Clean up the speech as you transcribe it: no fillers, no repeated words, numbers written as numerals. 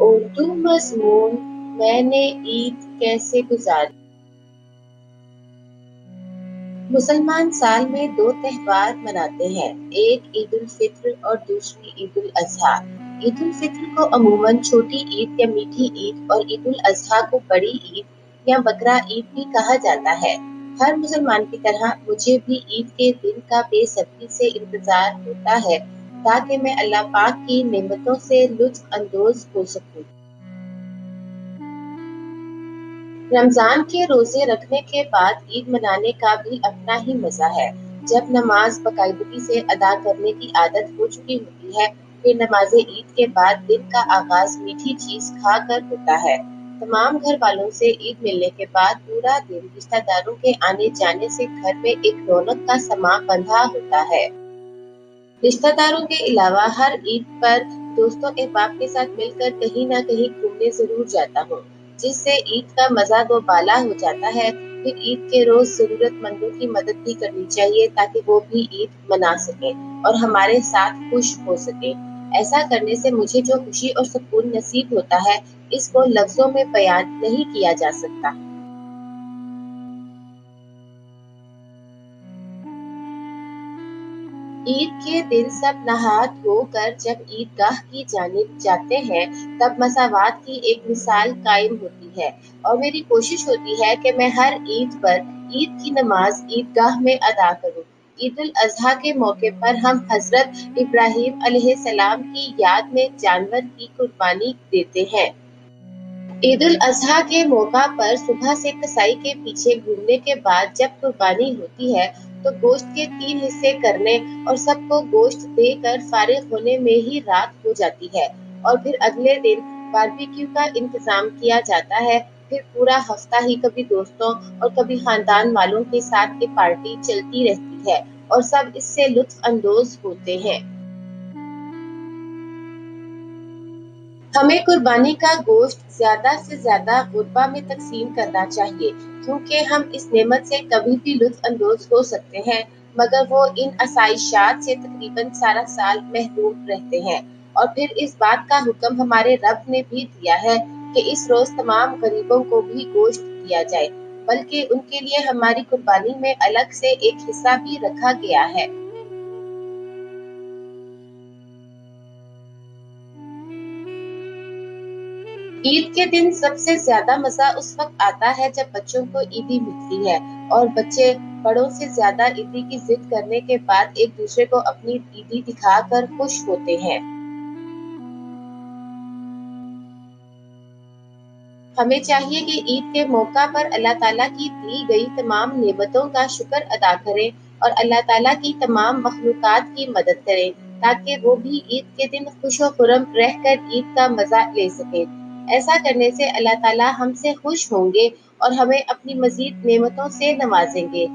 اردو مضمون میں نے عید کیسے گزاری۔ مسلمان سال میں 2 تہوار مناتے ہیں، ایک عید الفطر اور دوسری عید الاضحیٰ۔ عید الفطر کو عموماً چھوٹی عید یا میٹھی عید اور عید الاضحیٰ کو بڑی عید یا بقرہ عید بھی کہا جاتا ہے۔ ہر مسلمان کی طرح مجھے بھی عید کے دن کا بے صبری سے انتظار ہوتا ہے تاکہ میں اللہ پاک کی نعمتوں سے لطف اندوز ہو سکوں۔ رمضان کے روزے رکھنے کے بعد عید منانے کا بھی اپنا ہی مزہ ہے۔ جب نماز باقاعدگی سے ادا کرنے کی عادت ہو چکی ہوتی ہے، پھر نماز عید کے بعد دن کا آغاز میٹھی چیز کھا کر ہوتا ہے۔ تمام گھر والوں سے عید ملنے کے بعد پورا دن رشتہ داروں کے آنے جانے سے گھر میں ایک رونق کا سماں بندھا ہوتا ہے۔ رشتہ داروں کے علاوہ ہر عید پر دوستوں احباب کے ساتھ مل کر کہیں نہ کہیں گھومنے ضرور جاتا ہوں، جس سے عید کا مزہ دو بالا ہو جاتا ہے۔ پھر عید کے روز ضرورت مندوں کی مدد بھی کرنی چاہیے تاکہ وہ بھی عید منا سکیں اور ہمارے ساتھ خوش ہو سکیں۔ ایسا کرنے سے مجھے جو خوشی اور سکون نصیب ہوتا ہے، اس کو لفظوں میں بیان نہیں کیا جا سکتا۔ عید کے دن سب نہا دھو کر جب عید گاہ کی جانب جاتے ہیں، تب مساوات کی ایک مثال قائم ہوتی ہے اور میری کوشش ہوتی ہے کہ میں ہر عید پر عید کی نماز عید گاہ میں ادا کروں۔ عید الاضحیٰ کے موقع پر ہم حضرت ابراہیم علیہ السلام کی یاد میں جانور کی قربانی دیتے ہیں۔ عید الاضحیٰ کے موقع پر صبح سے کسائی کے پیچھے گھومنے کے بعد جب قربانی ہوتی ہے تو گوشت کے 3 حصے کرنے اور سب کو گوشت دے کر فارغ ہونے میں ہی رات ہو جاتی ہے اور پھر اگلے دن باربیکیو کا انتظام کیا جاتا ہے۔ پھر پورا ہفتہ ہی کبھی دوستوں اور کبھی خاندان والوں کے ساتھ یہ پارٹی چلتی رہتی ہے اور سب اس سے لطف اندوز ہوتے ہیں۔ ہمیں قربانی کا گوشت زیادہ سے زیادہ غربا میں تقسیم کرنا چاہیے، کیونکہ ہم اس نعمت سے کبھی بھی لطف اندوز ہو سکتے ہیں مگر وہ ان آسائشات سے تقریباً سارا سال محروم رہتے ہیں۔ اور پھر اس بات کا حکم ہمارے رب نے بھی دیا ہے کہ اس روز تمام غریبوں کو بھی گوشت دیا جائے، بلکہ ان کے لیے ہماری قربانی میں الگ سے ایک حصہ بھی رکھا گیا ہے۔ عید کے دن سب سے زیادہ مزہ اس وقت آتا ہے جب بچوں کو عیدی ملتی ہے اور بچے بڑوں سے زیادہ عیدی کی ضد کرنے کے بعد ایک دوسرے کو اپنی عیدی دکھا کر خوش ہوتے ہیں۔ ہمیں چاہیے کہ عید کے موقع پر اللہ تعالیٰ کی دی گئی تمام نعمتوں کا شکر ادا کریں اور اللہ تعالیٰ کی تمام مخلوقات کی مدد کریں تاکہ وہ بھی عید کے دن خوش و خرم رہ کر عید کا مزہ لے سکیں۔ ایسا کرنے سے اللہ تعالیٰ ہم سے خوش ہوں گے اور ہمیں اپنی مزید نعمتوں سے نوازیں گے۔